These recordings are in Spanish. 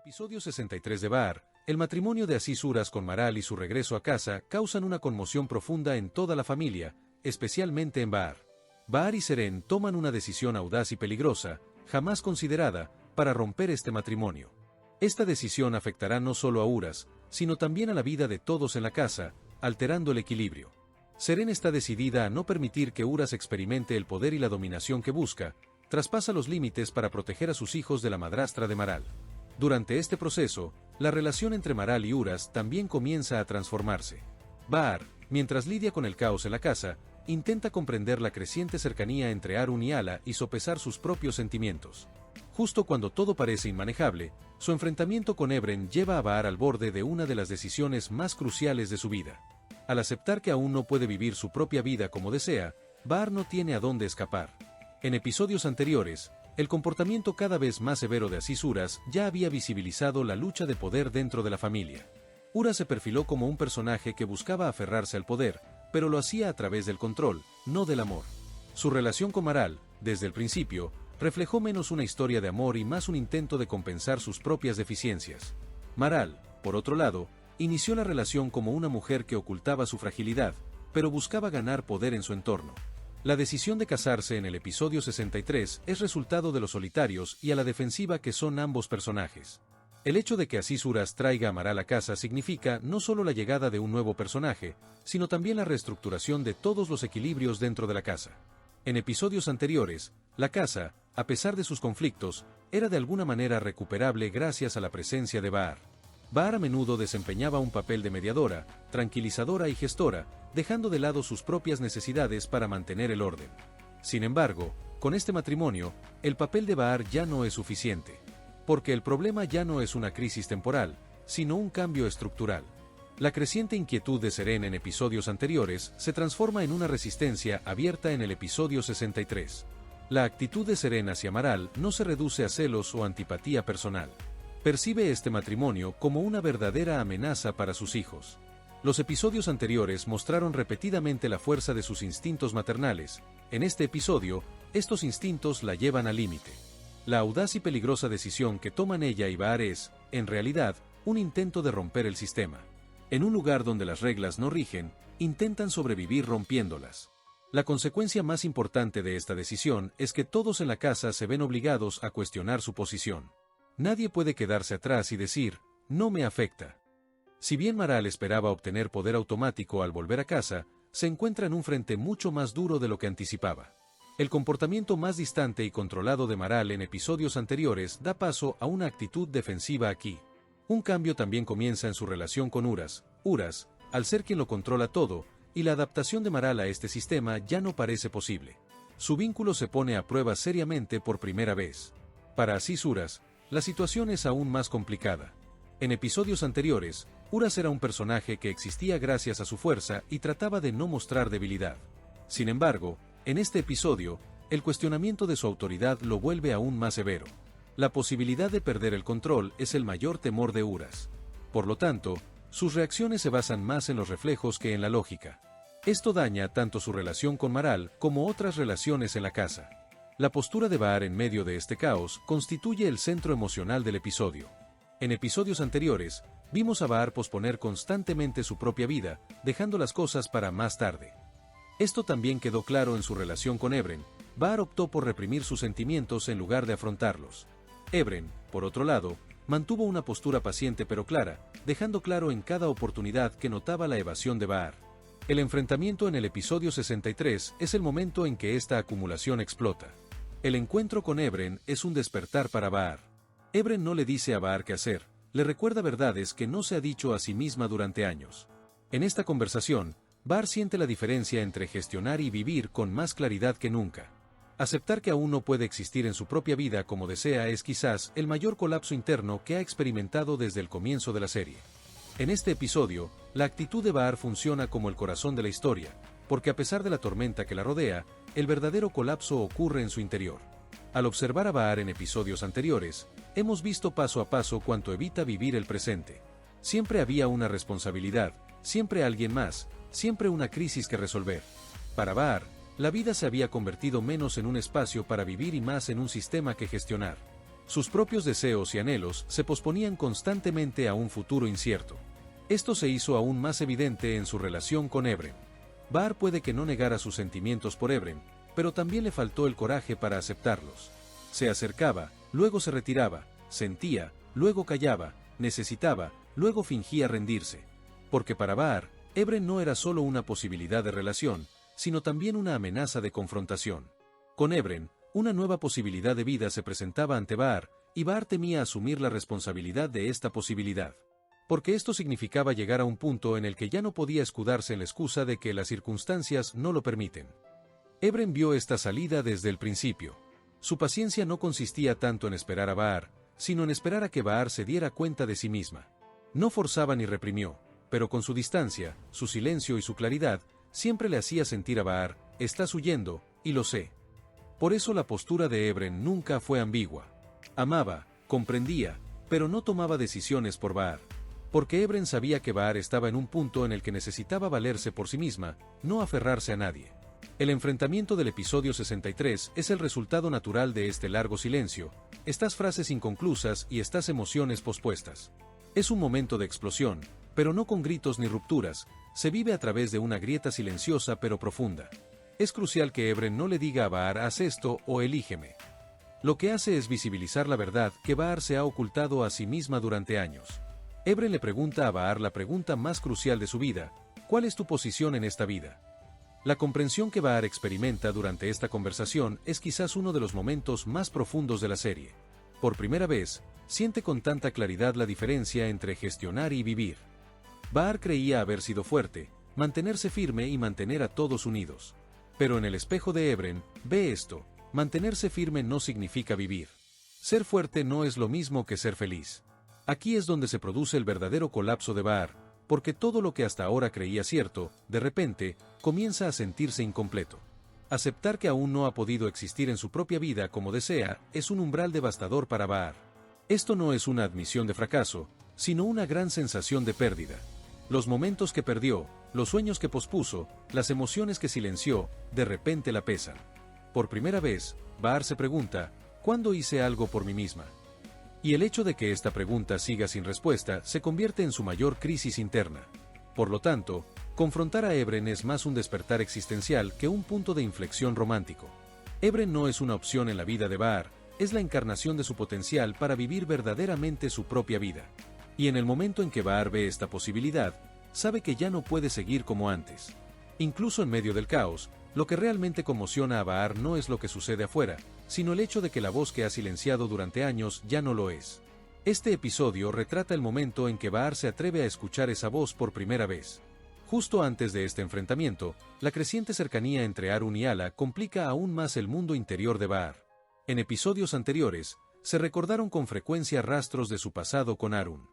episodio 63 de Bahar, el matrimonio de Aziz Uras con Maral y su regreso a casa causan una conmoción profunda en toda la familia, especialmente en Bahar. Bahar y Seren toman una decisión audaz y peligrosa, jamás considerada, para romper este matrimonio. Esta decisión afectará no solo a Uras, sino también a la vida de todos en la casa, alterando el equilibrio. Seren está decidida a no permitir que Uras experimente el poder y la dominación que busca, traspasa los límites para proteger a sus hijos de la madrastra de Maral. Durante este proceso, la relación entre Maral y Uras también comienza a transformarse. Bahar, mientras lidia con el caos en la casa, intenta comprender la creciente cercanía entre Harun y Ala y sopesar sus propios sentimientos. Justo cuando todo parece inmanejable, su enfrentamiento con Ebren lleva a Bahar al borde de una de las decisiones más cruciales de su vida. Al aceptar que aún no puede vivir su propia vida como desea, Bahar no tiene a dónde escapar. En episodios anteriores, el comportamiento cada vez más severo de Aziz Uras ya había visibilizado la lucha de poder dentro de la familia. Uras se perfiló como un personaje que buscaba aferrarse al poder, pero lo hacía a través del control, no del amor. Su relación con Maral, desde el principio, reflejó menos una historia de amor y más un intento de compensar sus propias deficiencias. Maral, por otro lado, inició la relación como una mujer que ocultaba su fragilidad, pero buscaba ganar poder en su entorno. La decisión de casarse en el episodio 63 es resultado de lo solitarios y a la defensiva que son ambos personajes. El hecho de que Aziz Uras traiga a Maral a casa significa no solo la llegada de un nuevo personaje, sino también la reestructuración de todos los equilibrios dentro de la casa. En episodios anteriores, la casa, a pesar de sus conflictos, era de alguna manera recuperable gracias a la presencia de Bahar. Bahar a menudo desempeñaba un papel de mediadora, tranquilizadora y gestora, dejando de lado sus propias necesidades para mantener el orden. Sin embargo, con este matrimonio, el papel de Bahar ya no es suficiente. Porque el problema ya no es una crisis temporal, sino un cambio estructural. La creciente inquietud de Seren en episodios anteriores se transforma en una resistencia abierta en el episodio 63. La actitud de Seren hacia Maral no se reduce a celos o antipatía personal. Percibe este matrimonio como una verdadera amenaza para sus hijos. Los episodios anteriores mostraron repetidamente la fuerza de sus instintos maternales. En este episodio, estos instintos la llevan al límite. La audaz y peligrosa decisión que toman ella y Bahar es, en realidad, un intento de romper el sistema. En un lugar donde las reglas no rigen, intentan sobrevivir rompiéndolas. La consecuencia más importante de esta decisión es que todos en la casa se ven obligados a cuestionar su posición. Nadie puede quedarse atrás y decir, no me afecta. Si bien Maral esperaba obtener poder automático al volver a casa, se encuentra en un frente mucho más duro de lo que anticipaba. El comportamiento más distante y controlado de Maral en episodios anteriores da paso a una actitud defensiva aquí. Un cambio también comienza en su relación con Uras. Uras, al ser quien lo controla todo, y la adaptación de Maral a este sistema ya no parece posible. Su vínculo se pone a prueba seriamente por primera vez. Para Aziz Uras, la situación es aún más complicada. En episodios anteriores, Uras era un personaje que existía gracias a su fuerza y trataba de no mostrar debilidad. Sin embargo, en este episodio, el cuestionamiento de su autoridad lo vuelve aún más severo. La posibilidad de perder el control es el mayor temor de Uras. Por lo tanto, sus reacciones se basan más en los reflejos que en la lógica. Esto daña tanto su relación con Maral como otras relaciones en la casa. La postura de Bahar en medio de este caos constituye el centro emocional del episodio. En episodios anteriores, vimos a Bahar posponer constantemente su propia vida, dejando las cosas para más tarde. Esto también quedó claro en su relación con Ebren. Bahar optó por reprimir sus sentimientos en lugar de afrontarlos. Ebren, por otro lado, mantuvo una postura paciente pero clara, dejando claro en cada oportunidad que notaba la evasión de Bahar. El enfrentamiento en el episodio 63 es el momento en que esta acumulación explota. El encuentro con Ebren es un despertar para Bahar. Ebren no le dice a Bahar qué hacer, le recuerda verdades que no se ha dicho a sí misma durante años. En esta conversación, Bahar siente la diferencia entre gestionar y vivir con más claridad que nunca. Aceptar que aún no puede existir en su propia vida como desea es quizás el mayor colapso interno que ha experimentado desde el comienzo de la serie. En este episodio, la actitud de Bahar funciona como el corazón de la historia, porque a pesar de la tormenta que la rodea, el verdadero colapso ocurre en su interior. Al observar a Bahar en episodios anteriores, hemos visto paso a paso cuánto evita vivir el presente. Siempre había una responsabilidad, siempre alguien más, siempre una crisis que resolver. Para Bahar, la vida se había convertido menos en un espacio para vivir y más en un sistema que gestionar. Sus propios deseos y anhelos se posponían constantemente a un futuro incierto. Esto se hizo aún más evidente en su relación con Ebren. Bahar puede que no negara sus sentimientos por Ebren, pero también le faltó el coraje para aceptarlos. Se acercaba, luego se retiraba, sentía, luego callaba, necesitaba, luego fingía rendirse. Porque para Bahar, Ebren no era solo una posibilidad de relación, sino también una amenaza de confrontación. Con Ebren, una nueva posibilidad de vida se presentaba ante Bahar, y Bahar temía asumir la responsabilidad de esta posibilidad. Porque esto significaba llegar a un punto en el que ya no podía escudarse en la excusa de que las circunstancias no lo permiten. Ebren vio esta salida desde el principio. Su paciencia no consistía tanto en esperar a Bahar, sino en esperar a que Bahar se diera cuenta de sí misma. No forzaba ni reprimió, pero con su distancia, su silencio y su claridad, siempre le hacía sentir a Bahar: estás huyendo, y lo sé. Por eso la postura de Ebren nunca fue ambigua. Amaba, comprendía, pero no tomaba decisiones por Bahar. Porque Ebren sabía que Bahar estaba en un punto en el que necesitaba valerse por sí misma, no aferrarse a nadie. El enfrentamiento del episodio 63 es el resultado natural de este largo silencio, estas frases inconclusas y estas emociones pospuestas. Es un momento de explosión, pero no con gritos ni rupturas, se vive a través de una grieta silenciosa pero profunda. Es crucial que Ebren no le diga a Bahar: haz esto o elígeme. Lo que hace es visibilizar la verdad que Bahar se ha ocultado a sí misma durante años. Ebren le pregunta a Bahar la pregunta más crucial de su vida: ¿cuál es tu posición en esta vida? La comprensión que Bahar experimenta durante esta conversación es quizás uno de los momentos más profundos de la serie. Por primera vez, siente con tanta claridad la diferencia entre gestionar y vivir. Bahar creía haber sido fuerte, mantenerse firme y mantener a todos unidos. Pero en el espejo de Ebren, ve esto: mantenerse firme no significa vivir. Ser fuerte no es lo mismo que ser feliz. Aquí es donde se produce el verdadero colapso de Bahar, porque todo lo que hasta ahora creía cierto, de repente, comienza a sentirse incompleto. Aceptar que aún no ha podido existir en su propia vida como desea, es un umbral devastador para Bahar. Esto no es una admisión de fracaso, sino una gran sensación de pérdida. Los momentos que perdió, los sueños que pospuso, las emociones que silenció, de repente la pesan. Por primera vez, Bahar se pregunta: ¿cuándo hice algo por mí misma? Y el hecho de que esta pregunta siga sin respuesta se convierte en su mayor crisis interna. Por lo tanto, confrontar a Ebren es más un despertar existencial que un punto de inflexión romántico. Ebren no es una opción en la vida de Bahar, es la encarnación de su potencial para vivir verdaderamente su propia vida. Y en el momento en que Bahar ve esta posibilidad, sabe que ya no puede seguir como antes. Incluso en medio del caos, lo que realmente conmociona a Bahar no es lo que sucede afuera, sino el hecho de que la voz que ha silenciado durante años ya no lo es. Este episodio retrata el momento en que Bahar se atreve a escuchar esa voz por primera vez. Justo antes de este enfrentamiento, la creciente cercanía entre Arun y Ala complica aún más el mundo interior de Bahar. En episodios anteriores, se recordaron con frecuencia rastros de su pasado con Arun.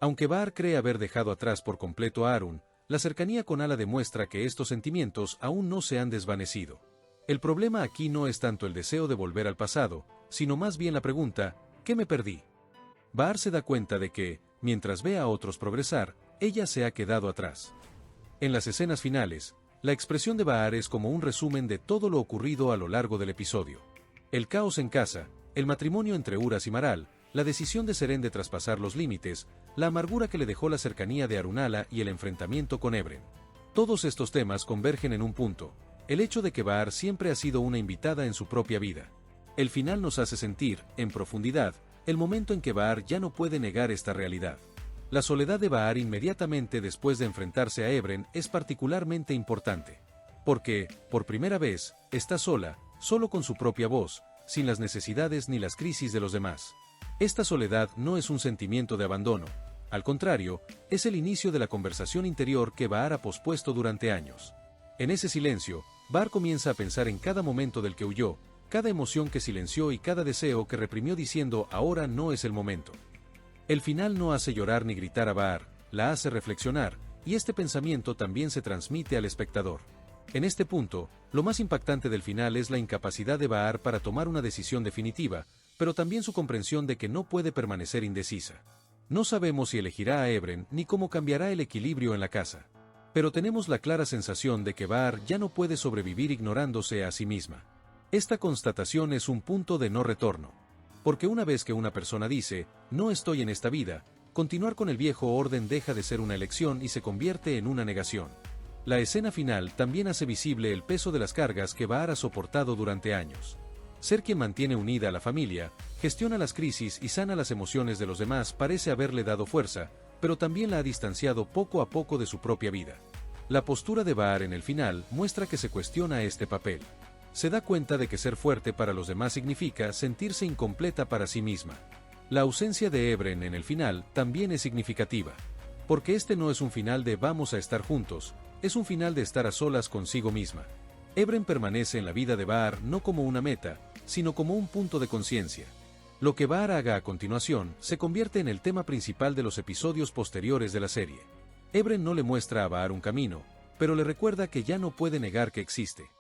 Aunque Bahar cree haber dejado atrás por completo a Arun, la cercanía con Ala demuestra que estos sentimientos aún no se han desvanecido. El problema aquí no es tanto el deseo de volver al pasado, sino más bien la pregunta: ¿qué me perdí? Bahar se da cuenta de que, mientras ve a otros progresar, ella se ha quedado atrás. En las escenas finales, la expresión de Bahar es como un resumen de todo lo ocurrido a lo largo del episodio. El caos en casa, el matrimonio entre Uras y Maral, la decisión de Seren de traspasar los límites, la amargura que le dejó la cercanía de Arunala y el enfrentamiento con Ebren. Todos estos temas convergen en un punto: el hecho de que Bahar siempre ha sido una invitada en su propia vida. El final nos hace sentir, en profundidad, el momento en que Bahar ya no puede negar esta realidad. La soledad de Bahar inmediatamente después de enfrentarse a Ebren es particularmente importante. Porque, por primera vez, está sola, solo con su propia voz, sin las necesidades ni las crisis de los demás. Esta soledad no es un sentimiento de abandono, al contrario, es el inicio de la conversación interior que Bahar ha pospuesto durante años. En ese silencio, Bahar comienza a pensar en cada momento del que huyó, cada emoción que silenció y cada deseo que reprimió diciendo: ahora no es el momento. El final no hace llorar ni gritar a Bahar, la hace reflexionar, y este pensamiento también se transmite al espectador. En este punto, lo más impactante del final es la incapacidad de Bahar para tomar una decisión definitiva, pero también su comprensión de que no puede permanecer indecisa. No sabemos si elegirá a Ebren ni cómo cambiará el equilibrio en la casa. Pero tenemos la clara sensación de que Bahar ya no puede sobrevivir ignorándose a sí misma. Esta constatación es un punto de no retorno. Porque una vez que una persona dice, no estoy en esta vida, continuar con el viejo orden deja de ser una elección y se convierte en una negación. La escena final también hace visible el peso de las cargas que Bahar ha soportado durante años. Ser quien mantiene unida a la familia, gestiona las crisis y sana las emociones de los demás parece haberle dado fuerza, pero también la ha distanciado poco a poco de su propia vida. La postura de Bahar en el final muestra que se cuestiona este papel. Se da cuenta de que ser fuerte para los demás significa sentirse incompleta para sí misma. La ausencia de Ebren en el final también es significativa. Porque este no es un final de vamos a estar juntos, es un final de estar a solas consigo misma. Ebren permanece en la vida de Bahar no como una meta, sino como un punto de conciencia. Lo que Bahar haga a continuación se convierte en el tema principal de los episodios posteriores de la serie. Ebren no le muestra a Bahar un camino, pero le recuerda que ya no puede negar que existe.